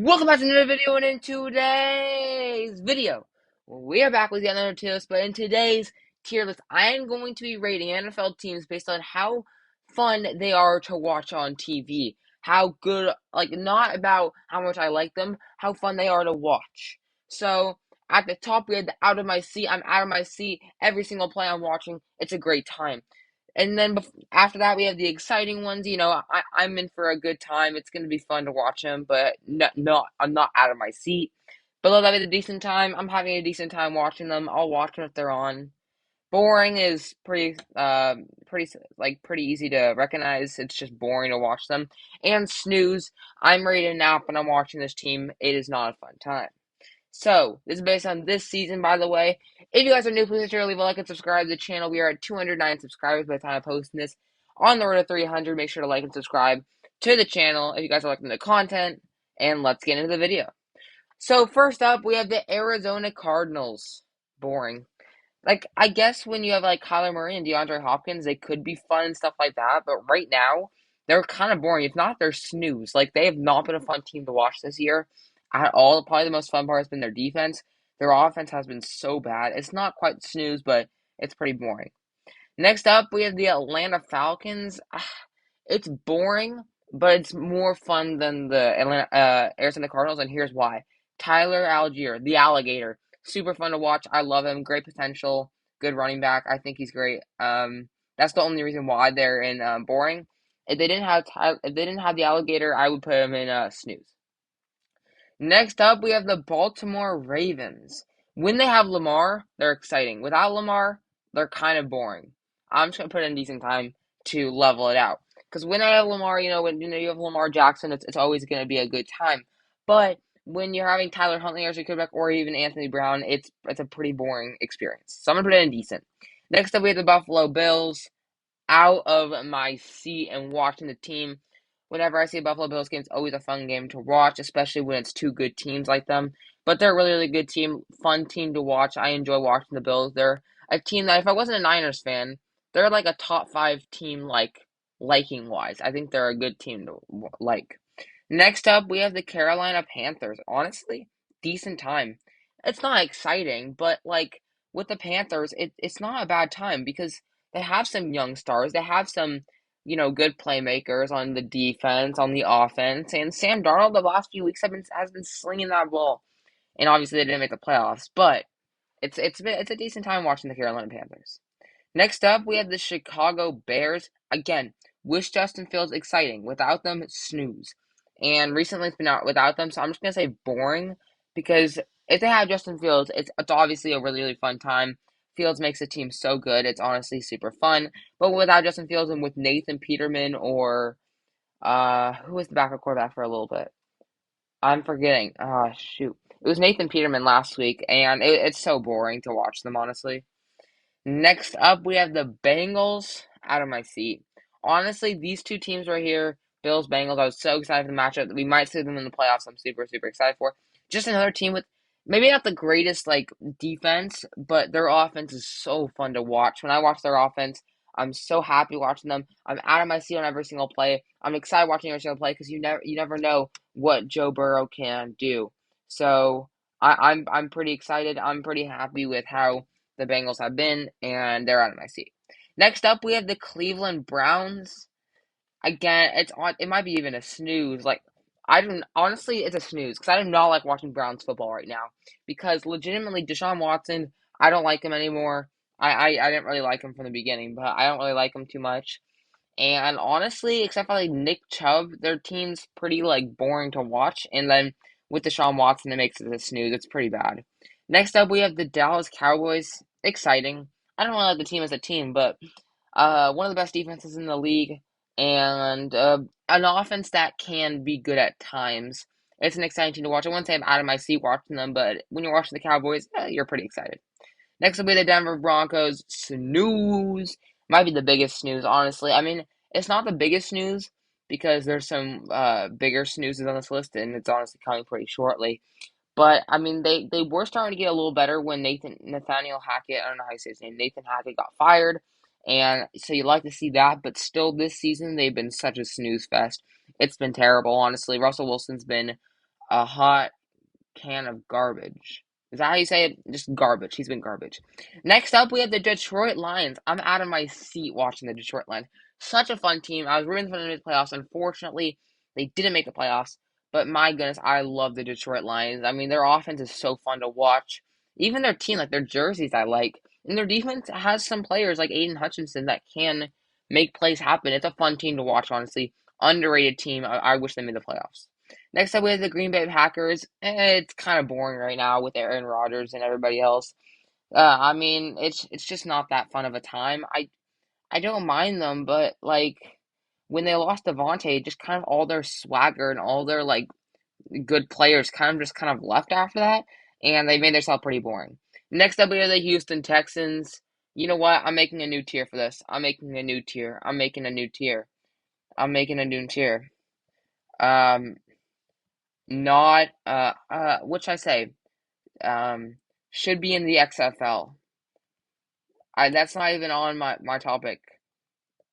Welcome back to another video, and in today's video, we are back with yet another tier list, but in today's tier list, I am going to be rating NFL teams based on how fun they are to watch on TV. How good, like, not about how much I like them, how fun they are to watch. So, at the top, we have the out of my seat. I'm out of my seat every single play I'm watching. It's a great time. And then after that, we have the exciting ones. I'm in for a good time. It's going to be fun to watch them, but I'm not out of my seat. Below that, we have a decent time. I'm having a decent time watching them. I'll watch them if they're on. Boring is pretty easy to recognize. It's just boring to watch them. And snooze. I'm ready to nap when I'm watching this team. It is not a fun time. So, this is based on this season, by the way. If you guys are new, please make sure to leave a like and subscribe to the channel. We are at 209 subscribers by the time I'm posting this. On the road to 300, make sure to like and subscribe to the channel if you guys are liking the content. And let's get into the video. So, first up, we have the Arizona Cardinals. Boring. Like, I guess when you have, like, Kyler Murray and DeAndre Hopkins, they could be fun and stuff like that. But right now, they're kind of boring. If not, they're snooze. Like, they have not been a fun team to watch this year at all. Probably the most fun part has been their defense. Their offense has been so bad. It's not quite snooze, but it's pretty boring. Next up, we have the Atlanta Falcons. It's boring, but it's more fun than the Arizona Cardinals, and here's why. Tyler Algier, the alligator. Super fun to watch. I love him. Great potential. Good running back. I think he's great. That's the only reason why they're in boring. If they didn't have the alligator, I would put him in snooze. Next up, we have the Baltimore Ravens. When they have Lamar, they're exciting. Without Lamar, they're kind of boring. I'm just gonna put in decent time to level it out. Because when I have Lamar, when you have Lamar Jackson, it's always gonna be a good time. But when you're having Tyler Huntley as your quarterback, or even Anthony Brown, it's a pretty boring experience. So I'm gonna put it in decent. Next up, we have the Buffalo Bills. Out of my seat and watching the team. Whenever I see a Buffalo Bills game, it's always a fun game to watch, especially when it's two good teams like them. But they're a really, really good team, fun team to watch. I enjoy watching the Bills. They're a team that, if I wasn't a Niners fan, they're like a top five team, like liking wise. I think they're a good team to like. Next up, we have the Carolina Panthers. Honestly, decent time. It's not exciting, but like with the Panthers, it's not a bad time because they have some young stars. They have some, good playmakers on the defense, on the offense, and Sam Darnold the last few weeks has been slinging that ball. And obviously they didn't make the playoffs, but it's a decent time watching the Carolina Panthers. Next up, we have the Chicago Bears. Again, wish Justin Fields exciting. Without them, snooze. And recently it's been out without them, so I'm just gonna say boring because if they have Justin Fields, it's obviously a really, really fun time. Fields makes the team so good. It's honestly super fun. But without Justin Fields and with Nathan Peterman or who was the backup quarterback for a little bit? I'm forgetting. Ah, shoot. It was Nathan Peterman last week, and it's so boring to watch them, honestly. Next up, we have the Bengals. Out of my seat. Honestly, these two teams right here, Bills, Bengals, I was so excited for the matchup. We might see them in the playoffs. I'm super, super excited for. Just another team with maybe not the greatest like defense, but their offense is so fun to watch. When I watch their offense, I'm so happy watching them. I'm out of my seat on every single play. I'm excited watching every single play because you never know what Joe Burrow can do. So I'm pretty excited. I'm pretty happy with how the Bengals have been, and they're out of my seat. Next up, we have the Cleveland Browns. Again, it might be even a snooze. Like, I don't honestly, it's a snooze because I do not like watching Browns football right now because legitimately Deshaun Watson, I don't like him anymore. I didn't really like him from the beginning, but I don't really like him too much. And honestly, except for like Nick Chubb, their team's pretty like boring to watch. And then with Deshaun Watson, it makes it a snooze. It's pretty bad. Next up, we have the Dallas Cowboys. Exciting. I don't really like the team as a team, but one of the best defenses in the league, and an offense that can be good at times. It's an exciting team to watch. I wouldn't say I'm out of my seat watching them, but when you're watching the Cowboys, you're pretty excited. Next will be the Denver Broncos. Snooze. Might be the biggest snooze, honestly. I mean, it's not the biggest snooze because there's some bigger snoozes on this list, and it's honestly coming pretty shortly. But I mean, they were starting to get a little better when Nathaniel Hackett, I don't know how you say his name, Nathan Hackett got fired, and so you like to see that. But still, this season they've been such a snooze fest. It's been terrible, honestly. Russell Wilson's been a hot can of garbage. Is that how you say it? Just garbage. He's been garbage. Next up, we have the Detroit Lions. I'm out of my seat watching the Detroit Lions. Such a fun team. I was rooting for them to make the playoffs. Unfortunately, they didn't make the playoffs. But my goodness, I love the Detroit Lions. I mean, their offense is so fun to watch. Even their team, like their jerseys, I like. And their defense has some players like Aiden Hutchinson that can make plays happen. It's a fun team to watch, honestly. Underrated team. I wish they made the playoffs. Next up, we have the Green Bay Packers. It's kind of boring right now with Aaron Rodgers and everybody else. I mean, it's just not that fun of a time. I don't mind them, but like when they lost Devontae, just kind of all their swagger and all their like good players kind of left after that, and they made themselves pretty boring. Next up, we have the Houston Texans. You know what? I'm making a new tier for this. I'm making a new tier. I'm making a new tier. I'm making a new tier. Um, not what should I say? Um, should be in the XFL. That's not even on my topic.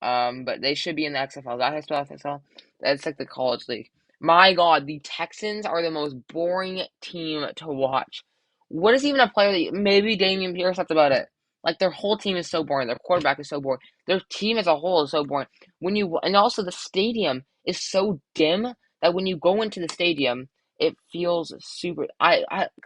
But they should be in the XFL. Is that how you spell XFL? That's like the college league. My God, the Texans are the most boring team to watch. What is even a player that maybe Damian Pierce? That's about it. Like their whole team is so boring. Their quarterback is so boring. Their team as a whole is so boring. And also the stadium is so dim that when you go into the stadium, it feels super.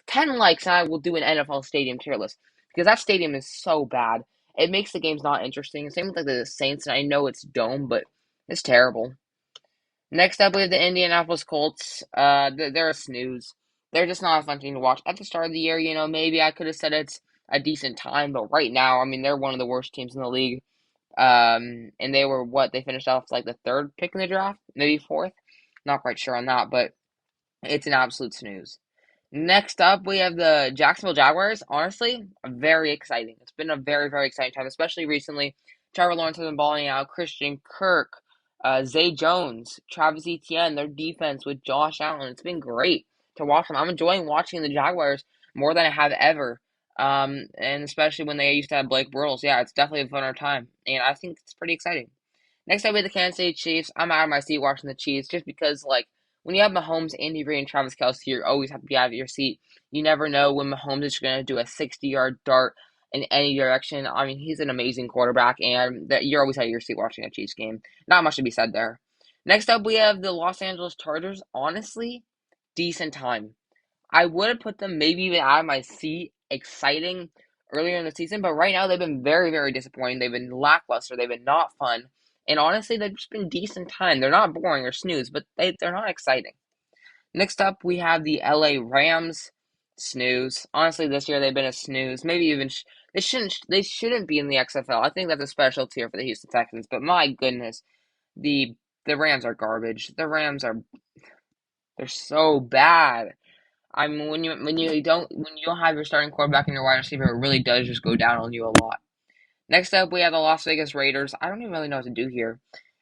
10 likes and I will do an NFL stadium tier list because that stadium is so bad. It makes the games not interesting. Same with like the Saints, and I know it's dome, but it's terrible. Next up, we have the Indianapolis Colts. They're a snooze. They're just not a fun team to watch. At the start of the year, maybe I could have said it's a decent time, but right now, I mean, they're one of the worst teams in the league. And they were what? They finished off like the third pick in the draft, maybe fourth. Not quite sure on that, but it's an absolute snooze. Next up, we have the Jacksonville Jaguars. Honestly, very exciting. It's been a very, very exciting time, especially recently. Trevor Lawrence has been balling out. Christian Kirk, Zay Jones, Travis Etienne, their defense with Josh Allen. It's been great to watch them. I'm enjoying watching the Jaguars more than I have ever. And especially when they used to have Blake Bortles. Yeah, it's definitely a funner time. And I think it's pretty exciting. Next up, we have the Kansas City Chiefs. I'm out of my seat watching the Chiefs just because, like, when you have Mahomes, Andy Reid, and Travis Kelce, you always have to be out of your seat. You never know when Mahomes is going to do a 60-yard dart in any direction. I mean, he's an amazing quarterback, and that you're always out of your seat watching a Chiefs game. Not much to be said there. Next up, we have the Los Angeles Chargers. Honestly, decent time. I would have put them maybe even out of my seat, exciting earlier in the season, but right now they've been very, very disappointing. They've been lackluster. They've been not fun. And honestly, they've just been decent time. They're not boring or snooze, but they're not exciting. Next up, we have the LA Rams. Snooze. Honestly, this year they've been a snooze. Maybe even they shouldn't be in the XFL. I think that's a special tier for the Houston Texans. But my goodness, the the Rams are garbage. They're so bad. I mean, when you don't have your starting quarterback and your wide receiver, it really does just go down on you a lot. Next up, we have the Las Vegas Raiders. I don't even really know what to do here.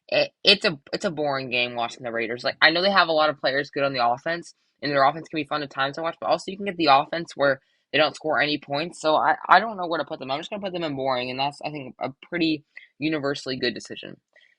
It's a boring game watching the Raiders. Like I know they have a lot of players good on the offense, and their offense can be fun at times to watch, but also you can get the offense where they don't score any points. So I don't know where to put them. I'm just gonna put them in boring, and that's I think a pretty universally good decision.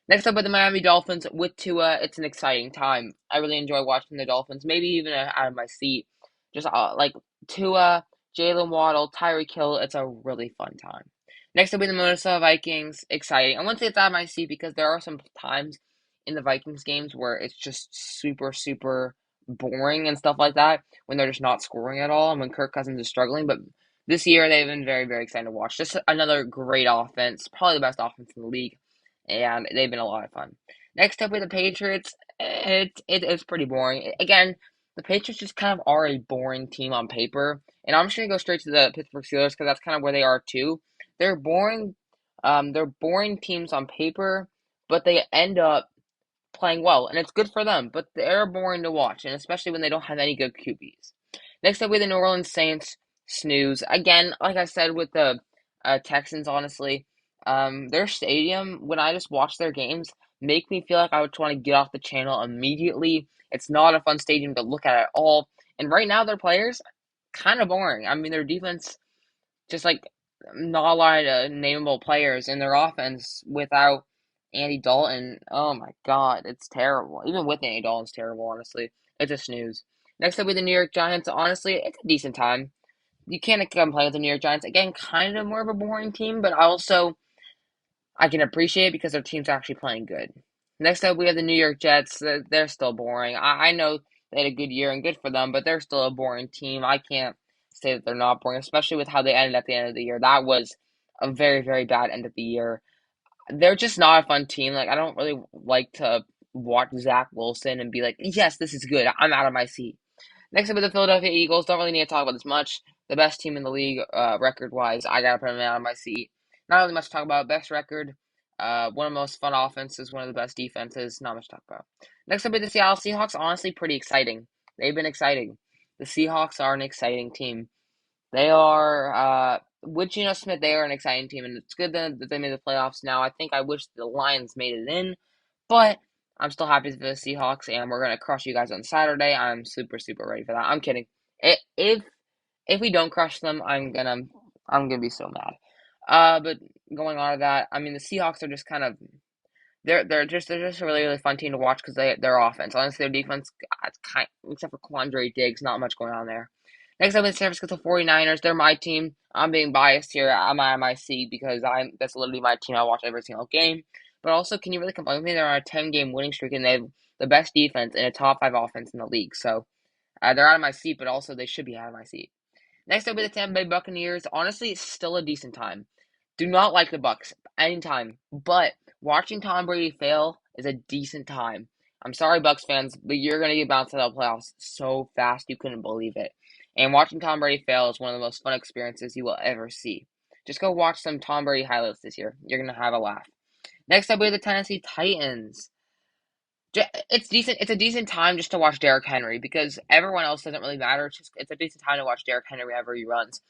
Next up with the Miami Dolphins with Tua, it's an exciting time. I really enjoy watching the Dolphins, maybe even out of my seat. Just like Tua, Jalen Waddle, Tyreek Hill, it's a really fun time. Next up, will be the Minnesota Vikings. Exciting. I wouldn't say it's out of my seat because there are some times in the Vikings games where it's just super, super boring and stuff like that when they're just not scoring at all and when Kirk Cousins is struggling. But this year, they've been very, very exciting to watch. Just another great offense, probably the best offense in the league, and they've been a lot of fun. Next up, with the Patriots, it's pretty boring. Again, the Patriots just kind of are a boring team on paper, and I'm just gonna go straight to the Pittsburgh Steelers because that's kind of where they are too. They're boring. They're boring teams on paper, but they end up playing well, and it's good for them. But they're boring to watch, and especially when they don't have any good QBs. Next up, we have the New Orleans Saints. Snooze again. Like I said with the Texans, honestly, their stadium when I just watch their games make me feel like I would want to get off the channel immediately. It's not a fun stadium to look at all. And right now, their players kind of boring. I mean, their defense just like not a lot of nameable players in their offense without Andy Dalton. Oh my God, it's terrible. Even with Andy Dalton, it's terrible. Honestly, it's a snooze. Next up, we have the New York Giants. Honestly, it's a decent time. You can't complain with the New York Giants. Again, kind of more of a boring team, but also I can appreciate it because their team's actually playing good. Next up, we have the New York Jets. They're still boring. I know they had a good year and good for them, but they're still a boring team. I can't say that they're not boring, especially with how they ended at the end of the year. That was a very, very bad end of the year. They're just not a fun team. Like, I don't really like to watch Zach Wilson and be like, yes, this is good. I'm out of my seat. Next up with the Philadelphia Eagles. Don't really need to talk about this much. The best team in the league, record wise. I gotta put them out of my seat. Not really much to talk about. Best record. One of the most fun offenses. One of the best defenses. Not much to talk about. Next up with the Seattle Seahawks. Honestly, pretty exciting. They've been exciting. The Seahawks are an exciting team. They are, with Geno Smith, they are an exciting team, and it's good that they made the playoffs now. I think I wish the Lions made it in, but I'm still happy for the Seahawks, and we're gonna crush you guys on Saturday. I'm super, super ready for that. I'm kidding. If we don't crush them, I'm gonna be so mad. But going on to that, I mean the Seahawks are just kind of they're just a really really fun team to watch because their offense, honestly their defense, it's kind except for Quandre Diggs, not much going on there. Next up is San Francisco 49ers. They're my team. I'm being biased here. I'm out of my seat because that's literally my team. I watch every single game. But also, can you really complain with me? They're on a 10-game winning streak and they have the best defense and a top 5 offense in the league. So they're out of my seat, but also they should be out of my seat. Next up, with the Tampa Bay Buccaneers. Honestly, it's still a decent time. Do not like the Bucks anytime, but watching Tom Brady fail is a decent time. I'm sorry, Bucks fans, but you're gonna get bounced out of the playoffs so fast you couldn't believe it. And watching Tom Brady fail is one of the most fun experiences you will ever see. Just go watch some Tom Brady highlights this year. You're gonna have a laugh. Next up, we have the Tennessee Titans. It's decent. It's a decent time just to watch Derrick Henry because everyone else doesn't really matter. It's a decent time to watch Derrick Henry whenever he runs.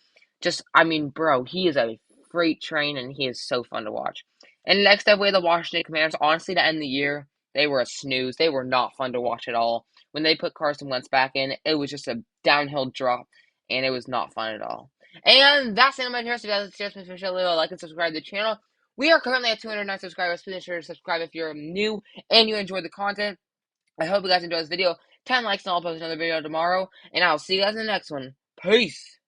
I mean, bro, he is a freight train and he is so fun to watch. And next up, we have the Washington Commanders. Honestly, to end the year, they were a snooze. They were not fun to watch at all. When they put Carson Wentz back in, it was just a downhill drop, and it was not fun at all. And that's the end of my video. So, guys, just make sure to like and subscribe to the channel. We are currently at 209 subscribers. Please make sure to subscribe if you're new and you enjoyed the content. I hope you guys enjoyed this video. 10 likes and I'll post another video tomorrow. And I'll see you guys in the next one. Peace.